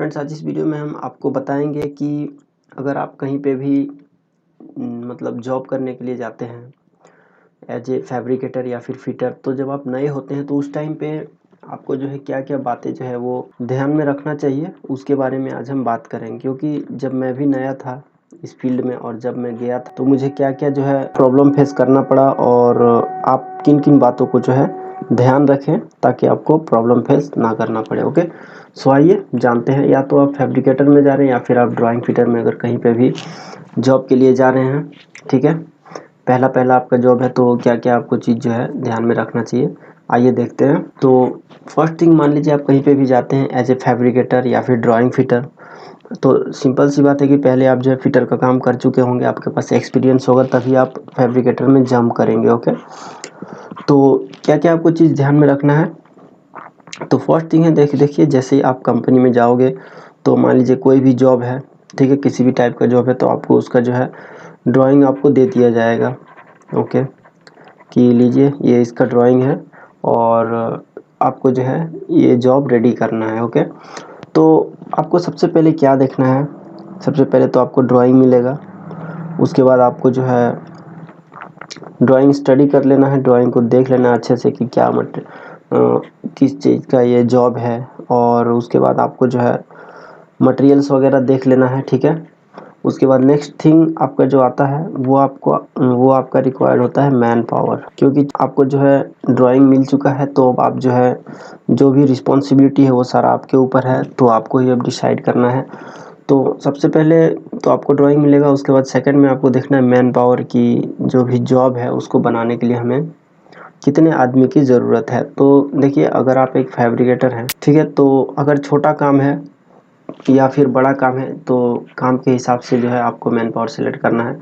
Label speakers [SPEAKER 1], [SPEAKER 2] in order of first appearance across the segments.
[SPEAKER 1] Friends, आज इस video में हम आपको बताएंगे कि अगर आप कहीं पे भी मतलब जॉब करने के लिए जाते हैं एज ए फैब्रिकेटर या फिर फिटर, तो जब आप नए होते हैं तो उस टाइम पे आपको जो है क्या क्या बातें जो है वो ध्यान में रखना चाहिए, उसके बारे में आज हम बात करेंगे। क्योंकि जब मैं भी नया था इस फील्ड में और जब मैं गया था तो मुझे क्या क्या जो है प्रॉब्लम फेस करना पड़ा, और आप किन किन बातों को जो है ध्यान रखें ताकि आपको प्रॉब्लम फेस ना करना पड़े। ओके, सो आइए जानते हैं। या तो आप फैब्रिकेटर में जा रहे हैं या फिर आप ड्राइंग फिटर में अगर कहीं पे भी जॉब के लिए जा रहे हैं, ठीक है। पहला आपका जॉब है तो क्या क्या आपको चीज़ जो है ध्यान में रखना चाहिए, आइए देखते हैं। तो फर्स्ट थिंग, मान लीजिए आप कहीं पे भी जाते हैं एज ए फैब्रिकेटर या फिर ड्राइंग फिटर, तो सिंपल सी बात है कि पहले आप जो है फिटर का काम कर चुके होंगे, आपके पास एक्सपीरियंस होगा, तभी आप फैब्रिकेटर में जंप करेंगे। ओके, तो क्या क्या आपको चीज़ ध्यान में रखना है। तो फर्स्ट थिंग है, देखिए जैसे ही आप कंपनी में जाओगे तो मान लीजिए कोई भी जॉब है, ठीक है, किसी भी टाइप का जॉब है, तो आपको उसका जो है ड्राइंग आपको दे दिया जाएगा। ओके, कि लीजिए ये इसका ड्राइंग है और आपको जो है ये जॉब रेडी करना है। ओके, तो आपको सबसे पहले क्या देखना है, सबसे पहले तो आपको ड्राइंग मिलेगा, उसके बाद आपको जो है ड्राइंग स्टडी कर लेना है, ड्राइंग को देख लेना है अच्छे से कि क्या किस चीज़ का ये जॉब है, और उसके बाद आपको जो है मटेरियल्स वगैरह देख लेना है, ठीक है। उसके बाद नेक्स्ट थिंग आपका जो आता है वो आपका रिक्वायर्ड होता है मैन पावर। क्योंकि आपको जो है ड्राइंग मिल चुका है तो अब आप जो है जो भी रिस्पॉन्सिबिलिटी है वो सारा आपके ऊपर है, तो आपको ही अब डिसाइड करना है। तो सबसे पहले तो आपको ड्राइंग मिलेगा, उसके बाद सेकंड में आपको देखना है मैन पावर की जो भी जॉब है उसको बनाने के लिए हमें कितने आदमी की ज़रूरत है। तो देखिए, अगर आप एक फैब्रिकेटर हैं, ठीक है, तो अगर छोटा काम है या फिर बड़ा काम है तो काम के हिसाब से जो है आपको मैन पावर सेलेक्ट करना है।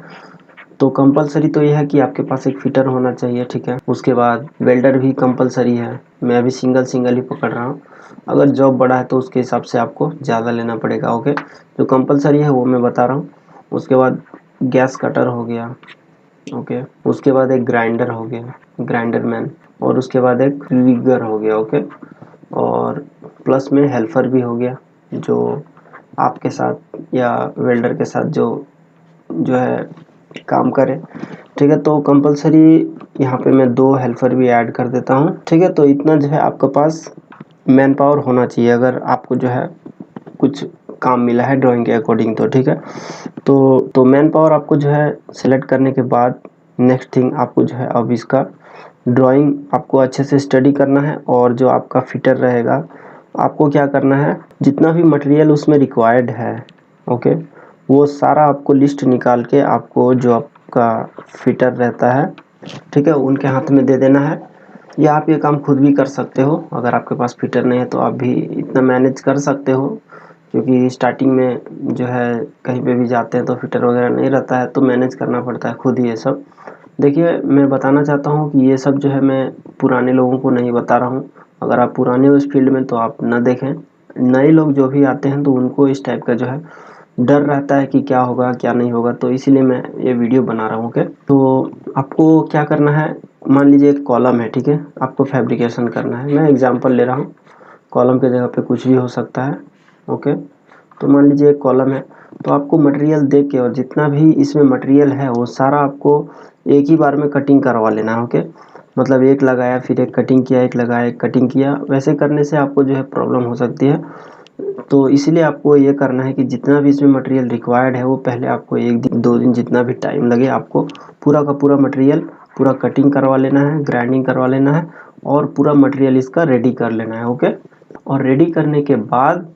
[SPEAKER 1] तो कंपलसरी तो यह है कि आपके पास एक फिटर होना चाहिए, ठीक है। उसके बाद वेल्डर भी कंपलसरी है, मैं अभी सिंगल ही पकड़ रहा हूँ। अगर जॉब बड़ा है तो उसके हिसाब से आपको ज़्यादा लेना पड़ेगा। ओके, जो कंपलसरी है वो मैं बता रहा हूँ। उसके बाद गैस कटर हो गया, ओके, उसके बाद एक ग्राइंडर हो गया, ग्राइंडर मैन, और उसके बाद एक रिगर हो गया। ओके, और प्लस में हेल्पर भी हो गया जो आपके साथ या वेल्डर के साथ जो है काम करे, ठीक है। तो कंपलसरी यहाँ पे मैं 2 हेल्पर भी ऐड कर देता हूँ, ठीक है। तो इतना जो है आपके पास मैन पावर होना चाहिए अगर आपको जो है कुछ काम मिला है ड्राइंग के अकॉर्डिंग, तो ठीक है। तो मैन पावर आपको जो है सेलेक्ट करने के बाद नेक्स्ट थिंग आपको जो है अब इसका ड्राइंग आपको अच्छे से स्टडी करना है, और जो आपका फिटर रहेगा आपको क्या करना है, जितना भी मटेरियल उसमें रिक्वायर्ड है, ओके, वो सारा आपको लिस्ट निकाल के आपको जो आपका फिटर रहता है, ठीक है, उनके हाथ में दे देना है। या आप ये काम खुद भी कर सकते हो, अगर आपके पास फिटर नहीं है तो आप भी इतना मैनेज कर सकते हो। क्योंकि स्टार्टिंग में जो है कहीं पे भी जाते हैं तो फिटर वगैरह नहीं रहता है, तो मैनेज करना पड़ता है खुद ही ये सब। देखिए, मैं बताना चाहता हूँ कि ये सब जो है मैं पुराने लोगों को नहीं बता रहा हूँ। अगर आप पुराने हो इस फील्ड में तो आप ना देखें, नए लोग जो भी आते हैं तो उनको इस टाइप का जो है डर रहता है कि क्या होगा क्या नहीं होगा, तो इसीलिए मैं ये वीडियो बना रहा हूँ। ओके, तो आपको क्या करना है, मान लीजिए एक कॉलम है, ठीक है, आपको फैब्रिकेशन करना है, मैं एग्जांपल ले रहा हूँ, कॉलम के जगह पे कुछ भी हो सकता है। ओके, तो मान लीजिए एक कॉलम है, तो आपको मटेरियल देख के और जितना भी इसमें मटेरियल है वो सारा आपको एक ही बार में कटिंग करवा लेना है। ओके, मतलब एक लगाया फिर एक कटिंग किया, एक लगाया एक कटिंग किया, वैसे करने से आपको जो है प्रॉब्लम हो सकती है। तो इसीलिए आपको ये करना है कि जितना भी इसमें मटेरियल रिक्वायर्ड है वो पहले आपको 1 दिन 2 दिन जितना भी टाइम लगे आपको पूरा का पूरा मटेरियल पूरा कटिंग करवा लेना है, ग्राइंडिंग करवा लेना है, और पूरा मटेरियल इसका रेडी कर लेना है। ओके, और रेडी करने के बाद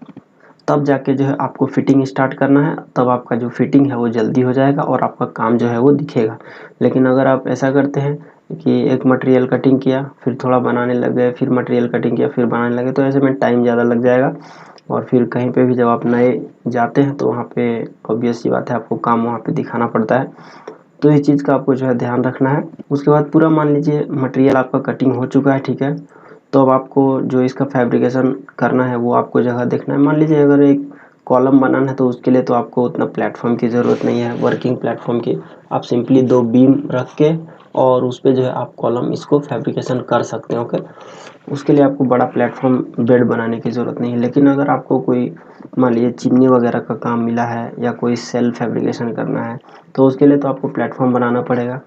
[SPEAKER 1] तब जाके जो है आपको फिटिंग स्टार्ट करना है, तब आपका जो फिटिंग है वो जल्दी हो जाएगा और आपका काम जो है वो दिखेगा। लेकिन अगर आप ऐसा करते हैं कि एक मटेरियल कटिंग किया फिर थोड़ा बनाने लग गए, फिर मटेरियल कटिंग किया फिर बनाने लगे, तो ऐसे में टाइम ज़्यादा लग जाएगा। और फिर कहीं पे भी जब आप नए जाते हैं तो वहाँ पे ऑब्वियस सी बात है आपको काम वहाँ पे दिखाना पड़ता है, तो इस चीज़ का आपको जो है ध्यान रखना है। उसके बाद पूरा मान लीजिए मटेरियल आपका कटिंग हो चुका है, ठीक है, तो अब आपको जो इसका फैब्रिकेशन करना है वो आपको जगह देखना है। मान लीजिए अगर एक कॉलम बनाना है तो उसके लिए तो आपको उतना प्लेटफॉर्म की ज़रूरत नहीं है, वर्किंग प्लेटफॉर्म की। आप सिंपली 2 बीम रख के और उस पे जो है आप कॉलम इसको फैब्रिकेशन कर सकते हैं। ओके, उसके लिए आपको बड़ा प्लेटफॉर्म बेड बनाने की ज़रूरत नहीं है। लेकिन अगर आपको कोई मान लीजिए चिमनी वगैरह का काम मिला है या कोई सेल फैब्रिकेशन करना है तो उसके लिए तो आपको प्लेटफॉर्म बनाना पड़ेगा।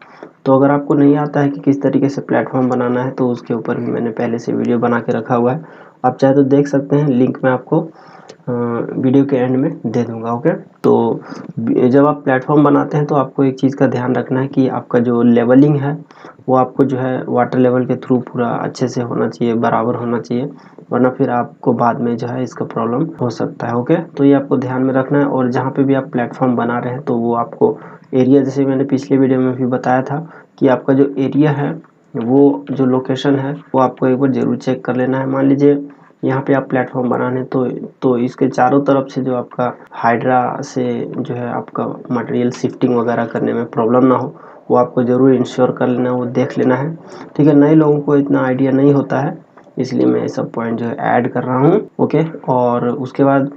[SPEAKER 1] तो अगर आपको नहीं आता है कि किस तरीके से प्लेटफॉर्म बनाना है तो उसके ऊपर भी मैंने पहले से वीडियो बना के रखा हुआ है, आप चाहे तो देख सकते हैं, लिंक मैं आपको वीडियो के एंड में दे दूंगा। ओके, तो जब आप प्लेटफॉर्म बनाते हैं तो आपको एक चीज़ का ध्यान रखना है कि आपका जो लेवलिंग है वो आपको जो है वाटर लेवल के थ्रू पूरा अच्छे से होना चाहिए, बराबर होना चाहिए, वरना फिर आपको बाद में जो है इसका प्रॉब्लम हो सकता है। ओके, तो ये आपको ध्यान में रखना है। और जहाँ पे भी आप प्लेटफॉर्म बना रहे हैं तो वो आपको एरिया, जैसे मैंने पिछले वीडियो में भी बताया था कि आपका जो एरिया है वो जो लोकेशन है वो आपको एक बार ज़रूर चेक कर लेना है। मान लीजिए यहाँ पे आप प्लेटफॉर्म बनाने तो इसके चारों तरफ से जो आपका हाइड्रा से जो है आपका मटेरियल शिफ्टिंग वगैरह करने में प्रॉब्लम ना हो, वो आपको ज़रूर इंश्योर कर लेना है, वो देख लेना है। ठीक है, नए लोगों को इतना आइडिया नहीं होता है, इसलिए मैं ये सब पॉइंट जो है ऐड कर रहा हूँ। ओके, और उसके बाद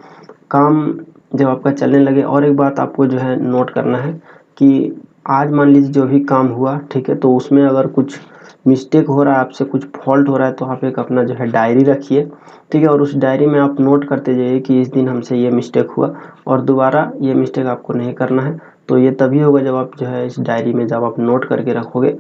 [SPEAKER 1] काम जब आपका चलने लगे, और एक बात आपको जो है नोट करना है कि आज मान लीजिए जो भी काम हुआ, ठीक है, तो उसमें अगर कुछ मिस्टेक हो रहा है, आपसे कुछ फॉल्ट हो रहा है, तो आप एक अपना जो है डायरी रखिए। ठीक है, और उस डायरी में आप नोट करते जाइए कि इस दिन हमसे ये मिस्टेक हुआ और दोबारा ये मिस्टेक आपको नहीं करना है। तो ये तभी होगा जब आप जो है इस डायरी में जब आप नोट करके रखोगे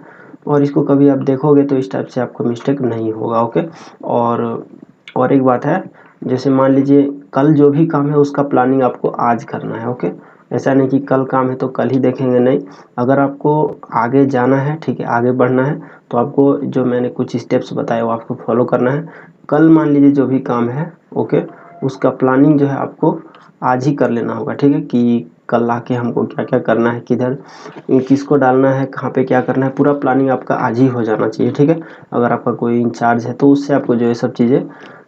[SPEAKER 1] और इसको कभी आप देखोगे तो इस टाइप से आपको मिस्टेक नहीं होगा। ओके, और एक बात है, जैसे मान लीजिए कल जो भी काम है उसका प्लानिंग आपको आज करना है। ओके, ऐसा नहीं कि कल काम है तो कल ही देखेंगे, नहीं। अगर आपको आगे जाना है, ठीक है, आगे बढ़ना है, तो आपको जो मैंने कुछ स्टेप्स बताए वो आपको फॉलो करना है। कल मान लीजिए जो भी काम है, ओके, उसका प्लानिंग जो है आपको आज ही कर लेना होगा। ठीक है, कि कल आके हमको क्या क्या करना है, किधर किसको डालना है, कहाँ पे क्या करना है, पूरा प्लानिंग आपका आज ही हो जाना चाहिए। ठीक है, अगर आपका कोई इंचार्ज है तो उससे आपको जो है सब चीज़ें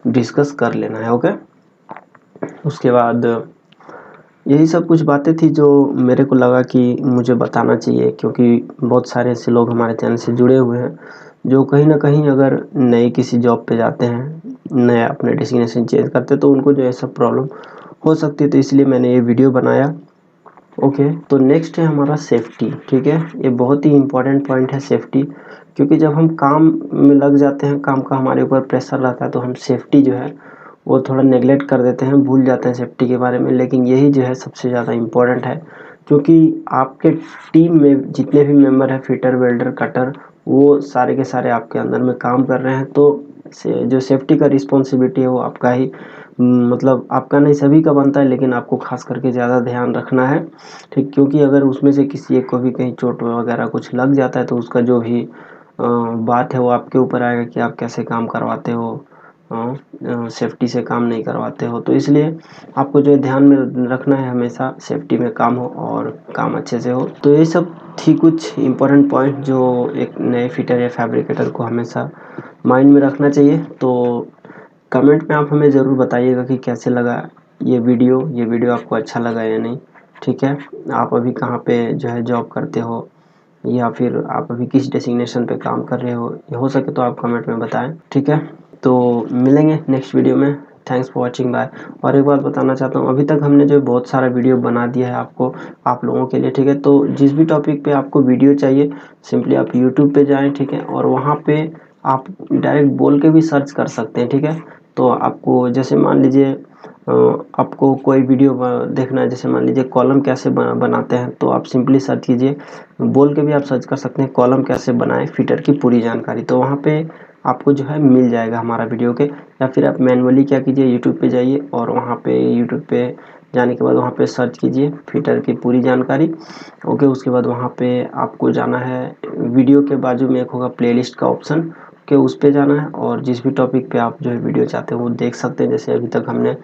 [SPEAKER 1] डिस्कस कर लेना है। ओके, उसके बाद यही सब कुछ बातें थी जो मेरे को लगा कि मुझे बताना चाहिए, क्योंकि बहुत सारे ऐसे लोग हमारे चैनल से जुड़े हुए हैं जो कहीं ना कहीं अगर नए किसी जॉब पे जाते हैं, नया अपने डेस्टिनेशन चेंज करते हैं, तो उनको जो है सब प्रॉब्लम हो सकती है। तो इसलिए मैंने ये वीडियो बनाया। ओके, तो नेक्स्ट है हमारा सेफ्टी। ठीक है, ये बहुत ही इम्पोर्टेंट पॉइंट है सेफ्टी, क्योंकि जब हम काम में लग जाते हैं, काम का हमारे ऊपर प्रेशर रहता है, तो हम सेफ्टी जो है वो थोड़ा नेगलेक्ट कर देते हैं, भूल जाते हैं सेफ्टी के बारे में। लेकिन यही जो है सबसे ज़्यादा इम्पोर्टेंट है, क्योंकि आपके टीम में जितने भी मेंबर हैं, फिटर, वेल्डर, कटर, वो सारे के सारे आपके अंदर में काम कर रहे हैं। तो जो सेफ्टी का रिस्पॉन्सिबिलिटी है वो आपका ही, मतलब आपका नहीं, सभी का बनता है, लेकिन आपको खास करके ज़्यादा ध्यान रखना है। ठीक, क्योंकि अगर उसमें से किसी एक को भी कहीं चोट वगैरह कुछ लग जाता है तो उसका जो भी बात है वो आपके ऊपर आएगा कि आप कैसे काम करवाते हो, सेफ्टी से काम नहीं करवाते हो। तो इसलिए आपको जो ध्यान में रखना है हमेशा सेफ्टी में काम हो और काम अच्छे से हो। तो ये सब थी कुछ इम्पोर्टेंट पॉइंट जो एक नए फिटर या फैब्रिकेटर को हमेशा माइंड में रखना चाहिए। तो कमेंट में आप हमें ज़रूर बताइएगा कि कैसे लगा ये वीडियो आपको अच्छा लगा या नहीं। ठीक है, आप अभी कहाँ पे जो है जॉब करते हो, या फिर आप अभी किस डेसिग्नेशन पे काम कर रहे हो सके तो आप कमेंट में बताएं। ठीक है, तो मिलेंगे नेक्स्ट वीडियो में। Thanks for watching, bye. और एक बात बताना चाहता हूँ, अभी तक हमने जो बहुत सारा वीडियो बना दिया है आपको, आप लोगों के लिए। ठीक है, तो जिस भी टॉपिक पे आपको वीडियो चाहिए, सिंपली आप यूट्यूब पे जाएं, ठीक है, और वहाँ पे आप डायरेक्ट बोल के भी सर्च कर सकते हैं। ठीक है, तो आपको जैसे मान लीजिए आपको कोई वीडियो देखना है, जैसे मान लीजिए कॉलम कैसे बनाते हैं, तो आप सिंपली सर्च कीजिए, बोल के भी आप सर्च कर सकते हैं कॉलम कैसे बनाएं, फिटर की पूरी जानकारी। तो वहाँ पे आपको जो है मिल जाएगा हमारा वीडियो के। या फिर आप मैनुअली क्या कीजिए, यूट्यूब पे जाइए और वहाँ पे यूट्यूब पे जाने के बाद वहाँ पे सर्च कीजिए फिटर की पूरी जानकारी। ओके, उसके बाद वहाँ पे आपको जाना है, वीडियो के बाजू में एक होगा प्लेलिस्ट का ऑप्शन, के उस पे जाना है, और जिस भी टॉपिक पे आप जो है वीडियो चाहते हैं वो देख सकते हैं। जैसे अभी तक हमने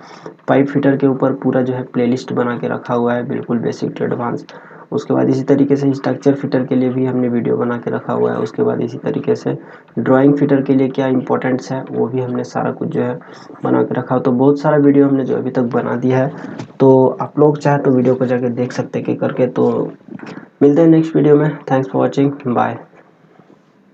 [SPEAKER 1] पाइप फिटर के ऊपर पूरा जो है प्लेलिस्ट बना के रखा हुआ है, बिल्कुल बेसिक टू एडवांस। उसके बाद इसी तरीके से स्ट्रक्चर फिटर के लिए भी हमने वीडियो बना के रखा हुआ है। उसके बाद इसी तरीके से ड्राइंग फिटर के लिए क्या इंपॉर्टेंट्स है वो भी हमने सारा कुछ जो है बना के रखा हो। तो बहुत सारा वीडियो हमने जो अभी तक बना दिया है, तो आप लोग चाहे तो वीडियो को जाके देख सकते हैं कि करके। तो मिलते हैं नेक्स्ट वीडियो में। Thanks for watching, bye.